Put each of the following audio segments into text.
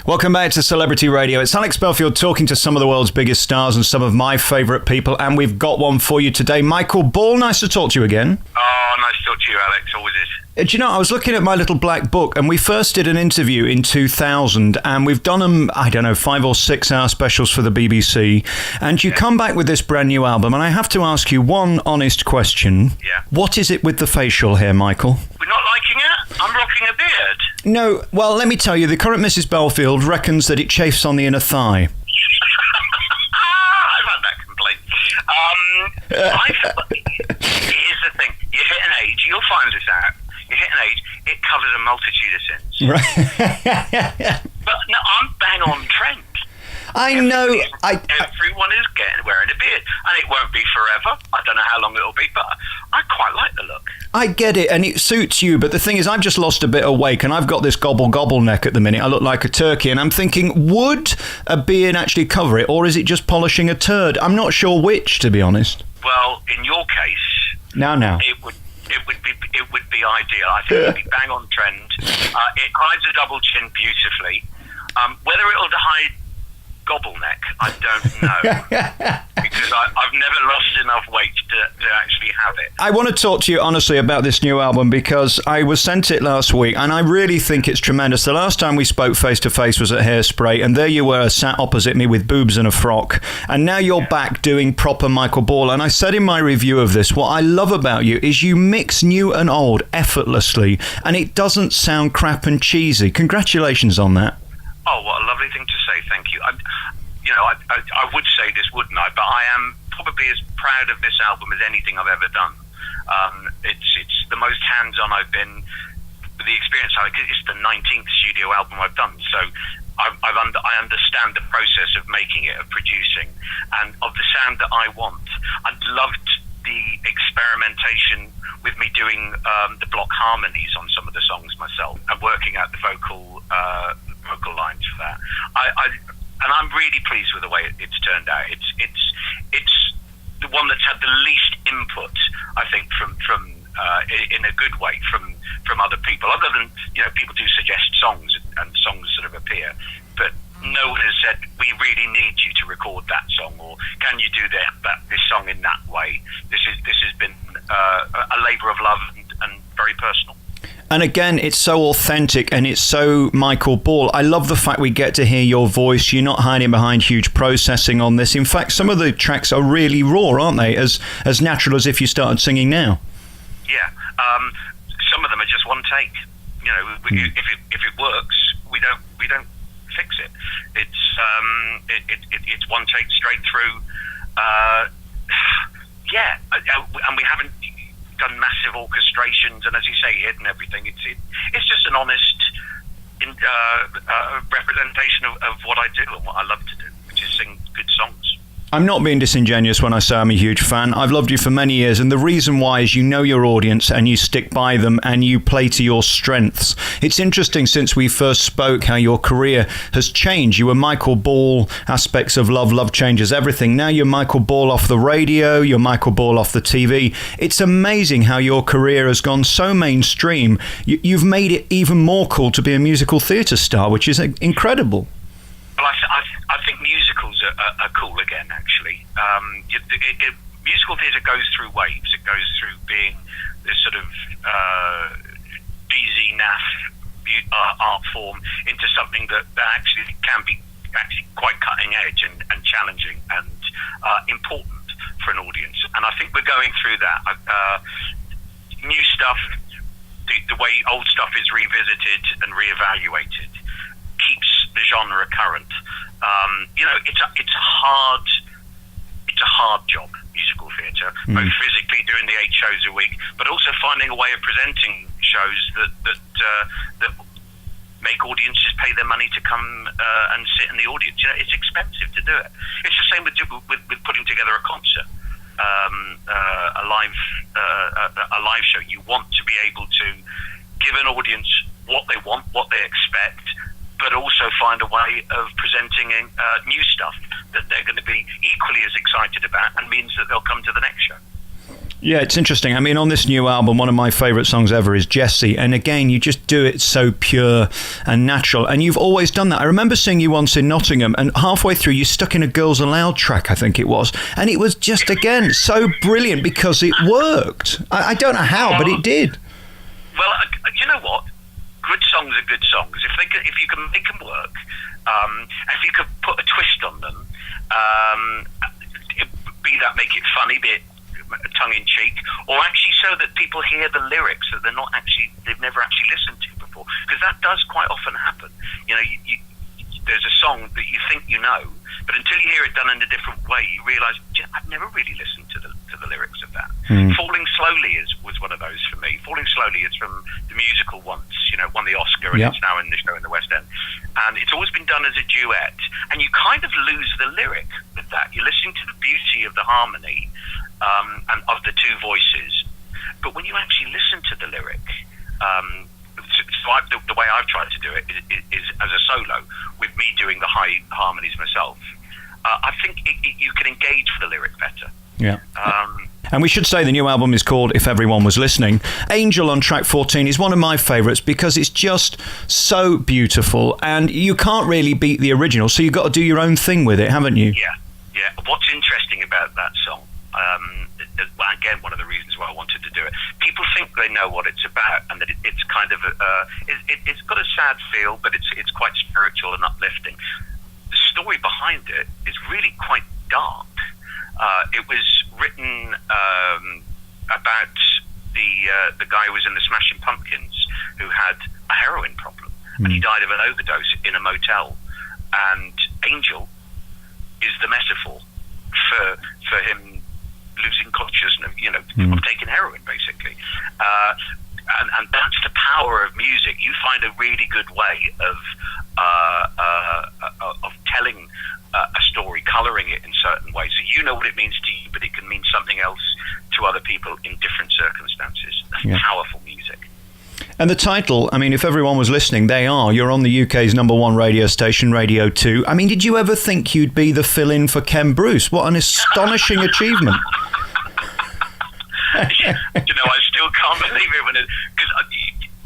Welcome back to Celebrity Radio. It's Alex Belfield talking to some of the world's biggest stars and some of my favourite people, and we've got one for you today. Michael Ball, nice to talk to you again. Oh, nice to talk to you, Alex. Always is. Do you know, I was looking at my little black book, and we first did an interview in 2000, and we've done them, 5 or 6 hour specials for the BBC, and you come back with this brand new album, and I have to ask you one honest question. Yeah. What is it with the facial hair, Michael? We're not liking it? I'm rocking a beard. No, well, let me tell you, the current Mrs. Belfield reckons that it chafes on the inner thigh. I've had that complaint. Here's the thing. You hit an age, you'll find this out. You hit an age, it covers a multitude of sins. Right. But no, I'm bang on trend. Everyone is wearing a beard, and it won't be forever. I don't know how long it'll be, but I quite like the look. I get it, and it suits you, but the thing is, I've just lost a bit of weight, and I've got this gobble neck at the minute. I look like a turkey, and I'm thinking, would a beard actually cover it, or is it just polishing a turd? I'm not sure which, to be honest. Well, in your case, it would be ideal. I think it'd be bang on trend. It hides a double chin beautifully. Whether it'll hide gobble neck, I don't know, because I've never lost enough weight to actually have it. I want to talk to you honestly about this new album, because I was sent it last week, and I really think it's tremendous. The last time we spoke face to face was at Hairspray, and there you were sat opposite me with boobs and a frock, and now you're back doing proper Michael Ball. And I said in my review of this, what I love about you is you mix new and old effortlessly, and it doesn't sound crap and cheesy. Congratulations on that. Oh, what a lovely thing to say. Thank you. I would say this, wouldn't I? But I am probably as proud of this album as anything I've ever done. It's the most hands-on I've been with the experience. It's the 19th studio album I've done, so I understand the process of making it, of producing, and of the sound that I want. I loved the experimentation with me doing the block harmonies on some of the songs myself and working out the vocal lines for that. And I'm really pleased with the way it's turned out. It's the one that's had the least input, I think, from in a good way from other people. Other than, people do suggest songs and songs sort of appear, but no one has said we really need you to record that song, or can you do this song in that way. This has been a labour of love and very personal. And again, it's so authentic and it's so Michael Ball. I love the fact we get to hear your voice. You're not hiding behind huge processing on this. In fact, some of the tracks are really raw, aren't they? As natural as if you started singing now. Yeah. Some of them are just one take. If it works, we don't fix it. It's one take straight through. And we haven't done massive orchestrations, and as you say, hidden everything. It's just an honest representation of what I do and what I love to do, which is sing good songs. I'm not being disingenuous when I say I'm a huge fan. I've loved you for many years, and the reason why is you know your audience and you stick by them and you play to your strengths. It's interesting since we first spoke how your career has changed. You were Michael Ball, aspects of love changes everything. Now you're Michael Ball off the radio, you're Michael Ball off the TV. It's amazing how your career has gone so mainstream. You've made it even more cool to be a musical theatre star, which is incredible. Well, I think musicals are cool again, actually. Musical theatre goes through waves. It goes through being this sort of cheesy, naff art form into something that actually can be actually quite cutting edge and challenging and important for an audience. And I think we're going through that. New stuff, the way old stuff is revisited and reevaluated, keeps the genre current. It's a hard job, musical theatre, both physically doing the 8 shows a week, but also finding a way of presenting shows that make audiences pay their money to come and sit in the audience. It's expensive to do it. It's the same with putting together a concert, a live show. You want to be able to give an audience what they want, what they expect, but also find a way of presenting new stuff that they're going to be equally as excited about, and means that they'll come to the next show. Yeah, it's interesting. I mean, on this new album, one of my favourite songs ever is Jessie. And again, you just do it so pure and natural. And you've always done that. I remember seeing you once in Nottingham, and halfway through, you stuck in a Girls Aloud track, I think it was. And it was just, again, so brilliant because it worked. I don't know how, but it did. Well, you know what? Good songs are good songs. If you can make them work, if you could put a twist on them, be that make it funny, be it tongue-in-cheek, or actually so that people hear the lyrics that they've never actually listened to before, because that does quite often happen. You know, there's a song that you think you know, but until you hear it done in a different way, you realise, I've never really listened to the lyrics of that. Falling Slowly was one of those for me. Falling Slowly is from the musical Once, won the Oscar, and it's now in the show in the West End, and it's always been done as a duet, and you kind of lose the lyric with that. You're listening to the beauty of the harmony and of the two voices, but when you actually listen to the lyric, the way I've tried to do it is as a solo, with me doing the high harmonies myself. I think you can engage with the lyric better. Yeah. And we should say the new album is called If Everyone Was Listening. Angel on track 14 is one of my favourites because it's just so beautiful, and you can't really beat the original, so you've got to do your own thing with it, haven't you? Yeah. What's interesting about that song, again, one of the reasons why I wanted to do it, people think they know what it's about, and that it's kind of it's got a sad feel, but it's quite spiritual and uplifting. The story behind it is really quite dark. It was written about the guy who was in the Smashing Pumpkins, who had a heroin problem, and he died of an overdose in a motel. And Angel is the metaphor for him losing consciousness, of taking heroin, basically. And that's the power of music. You find a really good way of telling a story, colouring it in certain ways. So you know what it means to you, but it can mean something else to other people in different circumstances. That's powerful music. And the title, I mean, if everyone was listening, you're on the UK's #1 radio station, Radio 2. I mean, did you ever think you'd be the fill-in for Ken Bruce? What an astonishing achievement. I still can't believe it because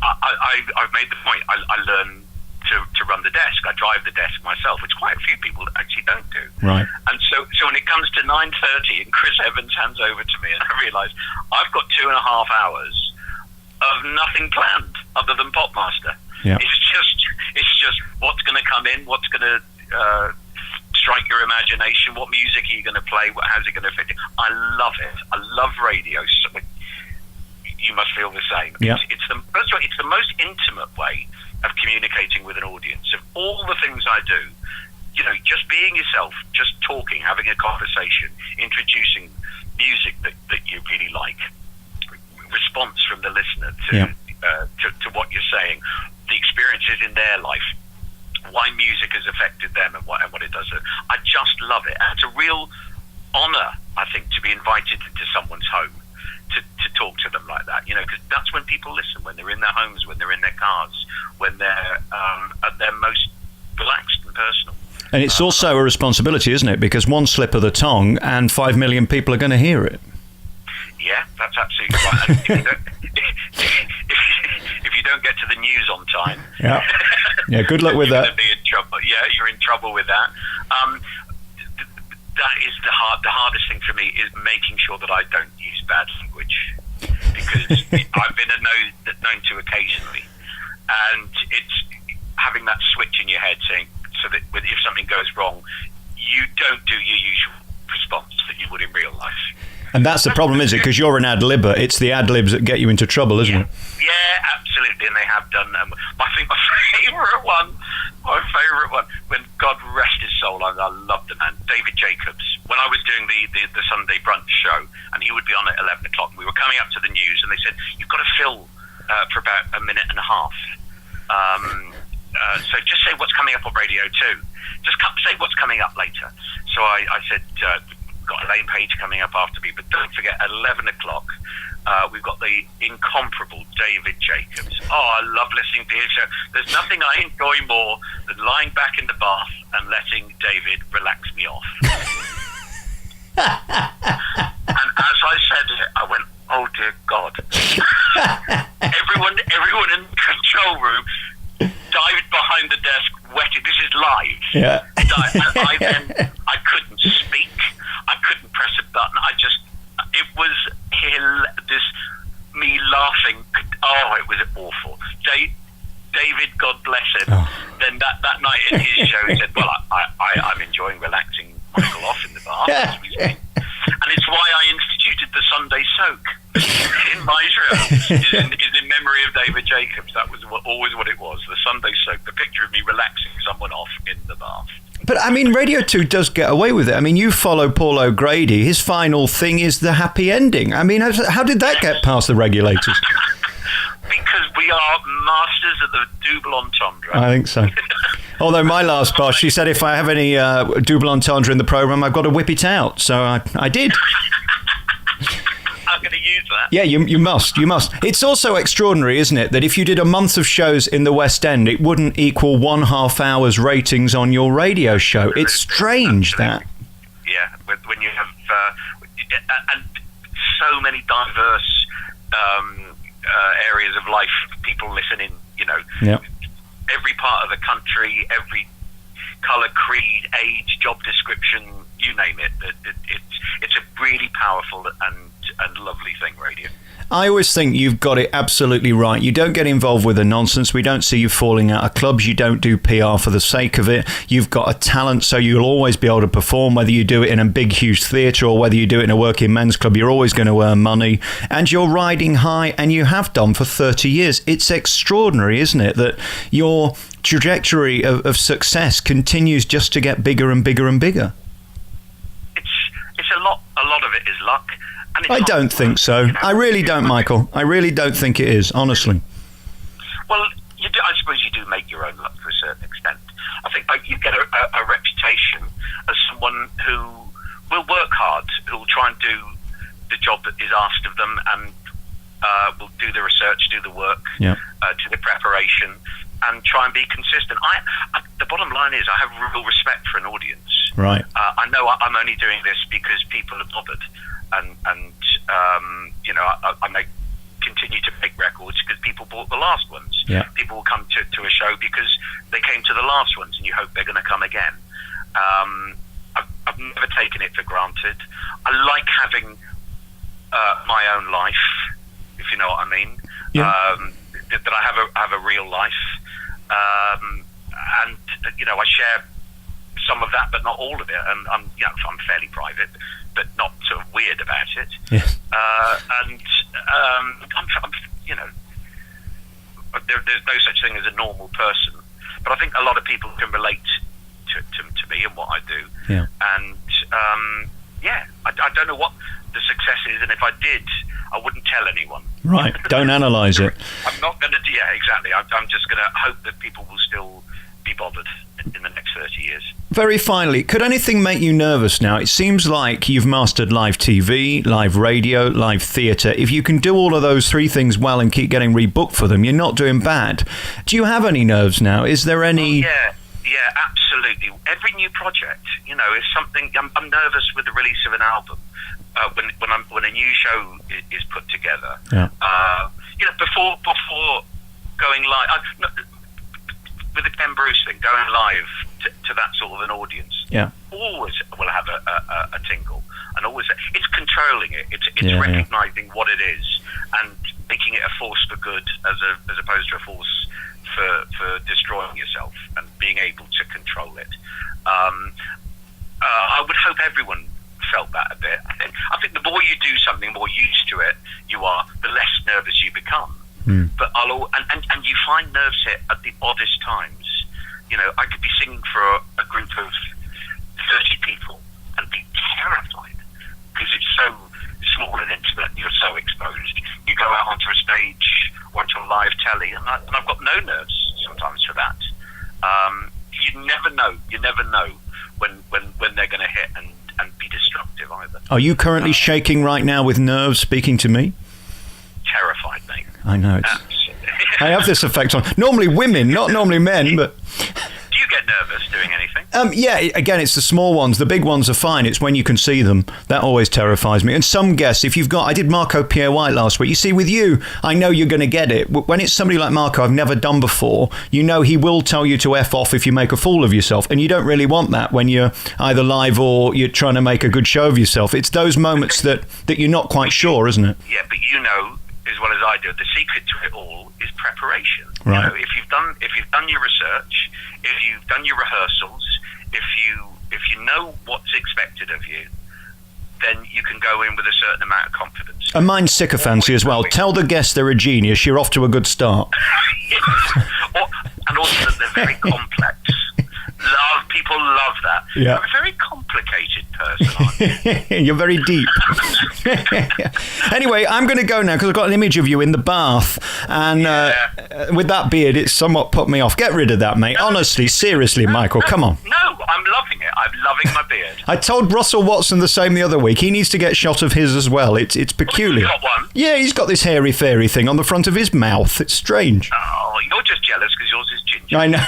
I've made the point. I learned to run the desk. I drive the desk myself, which quite a few people actually don't do. Right. And so when it comes to 9:30 and Chris Evans hands over to me, and I realise I've got 2.5 hours of nothing planned other than Popmaster. Yeah. It's just what's going to come in, what's going to strike your imagination, what music are you going to play, how's it going to fit in. I love it. I love radio. So you must feel the same. Yeah. It's the most intimate way of communicating with an audience. Of all the things I do, just being yourself, just talking, having a conversation, introducing music that you really like, response from the listener to what you're saying, the experiences in their life, why music has affected them and what it does. I just love it. And it's a real honour, I think, to be invited into someone's home to talk to them like that, because that's when people listen, when they're in their homes, when they're in their cars, when they're at their most relaxed and personal. And it's also a responsibility, isn't it? Because one slip of the tongue and 5 million people are going to hear it. Yeah, that's absolutely right. If you don't get to the news on time, good luck with you're that. Gonna be in trouble. Yeah, you're in trouble with that. That is the hardest thing for me, is making sure that I don't use bad language, because I've been known to occasionally, and it's having that switch in your head saying, so that if something goes wrong, you don't do your usual response that you would in real life. And that's the problem, is it? Because you're an ad-libber. It's the ad-libs that get you into trouble, isn't it? Yeah, absolutely. And they have done. I think my favourite one, when God rest his soul, I love the man, David Jacobs. When I was doing the Sunday brunch show, and he would be on at 11 o'clock, and we were coming up to the news, and they said, you've got to fill for about a minute and a half. So just say what's coming up on Radio 2. Just say what's coming up later. So I said, got Elaine Page coming up after me, but don't forget, at 11 o'clock, we've got the incomparable David Jacobs. Oh, I love listening to his show. There's nothing I enjoy more than lying back in the bath and letting David relax me off. And as I said it, I went, oh dear God. everyone in the control room dived behind the desk, wetted. This is live. Yeah. I couldn't speak. I couldn't press a button. It was me laughing. Oh, it was awful. David, God bless him. Oh. Then that night in his show, he said, well, I'm enjoying relaxing Michael off in the bath. And it's why I instituted the Sunday soak in my show. Is in memory of David Jacobs. That was always what it was, the Sunday soak, the picture of me relaxing someone off in the bath. But, I mean, Radio 2 does get away with it. I mean, you follow Paul O'Grady. His final thing is the happy ending. I mean, how did that get past the regulators? Because we are masters of the double entendre. I think so. Although my last boss, she said if I have any double entendre in the programme, I've got to whip it out. So I did. I'm going to use that. Yeah, you must. It's also extraordinary, isn't it, that if you did a month of shows in the West End, it wouldn't equal 1.5 hours ratings on your radio show. Absolutely. It's strange, that. Yeah, when you have and so many diverse areas of life, people listening, Yep. Every part of the country, every colour, creed, age, job description, you name it. It's a really powerful and lovely thing, radio. I always think you've got it absolutely right. You don't get involved with the nonsense. We don't see you falling out of clubs. You don't do PR for the sake of it. You've got a talent, so you'll always be able to perform, whether you do it in a big, huge theatre or whether you do it in a working men's club. You're always going to earn money. And you're riding high, and you have done for 30 years. It's extraordinary, isn't it, that your trajectory of success continues just to get bigger and bigger and bigger? It's a lot of it is luck. I don't think so. I really don't, Michael. I really don't think it is, honestly. Well, I suppose you do make your own luck to a certain extent. I think you get a reputation as someone who will work hard, who will try and do the job that is asked of them, and will do the research, do the work, do the preparation, and try and be consistent. The bottom line is I have real respect for an audience. Right. I know I'm only doing this because people are bothered. And I may continue to make records because people bought the last ones. Yeah. People will come to a show because they came to the last ones, and you hope they're going to come again. I've never taken it for granted. I like having my own life, if you know what I mean. Yeah. That I have a real life, and I share some of that, but not all of it. And I'm fairly private, but not sort of weird about it. Yeah. There's no such thing as a normal person, but I think a lot of people can relate to me and what I do. Yeah. And I don't know what the success is, and if I did, I wouldn't tell anyone. Right. Don't analyse it. I'm not going to. Yeah, exactly. I'm just going to hope that people will still be bothered in the next 30 years. Very finally, could anything make you nervous now? It seems like you've mastered live TV, live radio, live theatre. If you can do all of those three things well and keep getting rebooked for them, you're not doing bad. Do you have any nerves now? Is there any... Yeah, absolutely. Every new project, is something... I'm nervous with the release of an album. When a new show is put together. Yeah. Before going live... with the Ken Bruce thing, going live to that sort of an audience, always will have a tingle, and always it's controlling it. It's recognizing what it is and making it a force for good as opposed to a force for destroying yourself, and being able to control it. I would hope everyone felt that a bit. I think the more you do something, more used to it you are, the less nervous you become. But and you find nerves hit at the oddest times. I could be singing for a group of 30 people and be terrified because it's so small and intimate and you're so exposed. You go out onto a stage or onto a live telly, and I've got no nerves sometimes for that. You never know. You never know when they're going to hit and be destructive either. Are you currently shaking right now with nerves speaking to me? Terrified, mate. I know. I have this effect on normally women, not normally men, but... Do you get get nervous doing anything? Yeah, again, it's the small ones. The big ones are fine. It's when you can see them. That always terrifies me. And some guests, if you've got... I did Marco Pierre White last week. You see, with you, I know you're going to get it. When it's somebody like Marco I've never done before, you know he will tell you to F off if you make a fool of yourself. And you don't really want that when you're either live or you're trying to make a good show of yourself. It's those moments that you're not quite sure, isn't it? Yeah, but you know as well as I do, the secret to it all is preparation. Right. You know, if you've done your research, if you've done your rehearsals, if you know what's expected of you, then you can go in with a certain amount of confidence. And mine's sycophancy as well. Tell the guests they're a genius. You're off to a good start. Yes. And also that they're very complex. People love that. Yeah. You're a very complicated person, aren't you? You're very deep. Anyway, I'm going to go now because I've got an image of you in the bath. And with that beard, it's somewhat put me off. Get rid of that, mate. Honestly, seriously, Michael, come on. No, I'm loving it. I'm loving my beard. I told Russell Watson the same the other week. He needs to get a shot of his as well. It's peculiar. Oh, you've got one? Yeah, he's got this hairy fairy thing on the front of his mouth. It's strange. Oh, you're just jealous because yours is ginger. I know.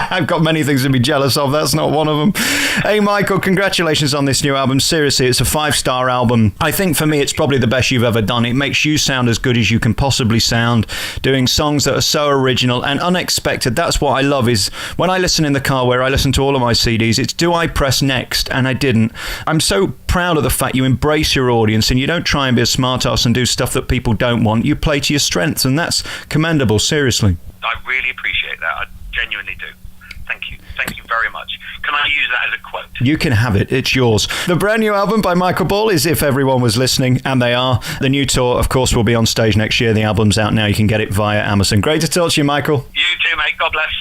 I've got many things to be jealous of. That's not one of them. Hey, Michael, congratulations on this new album. Seriously, it's a 5-star album. I think for me, it's probably the best you've ever done. It makes you sound as good as you can possibly sound, doing songs that are so original and unexpected. That's what I love is when I listen in the car where I listen to all of my CDs, it's do I press next? And I didn't. I'm so proud of the fact you embrace your audience and you don't try and be a smart ass and do stuff that people don't want. You play to your strengths, and that's commendable, seriously. I really appreciate that. I genuinely do. Thank you. Thank you very much. Can I use that as a quote? You can have it. It's yours. The brand new album by Michael Ball is If Everyone Was Listening, and they are. The new tour, of course, will be on stage next year. The album's out now. You can get it via Amazon. Great to talk to you, Michael. You too, mate. God bless.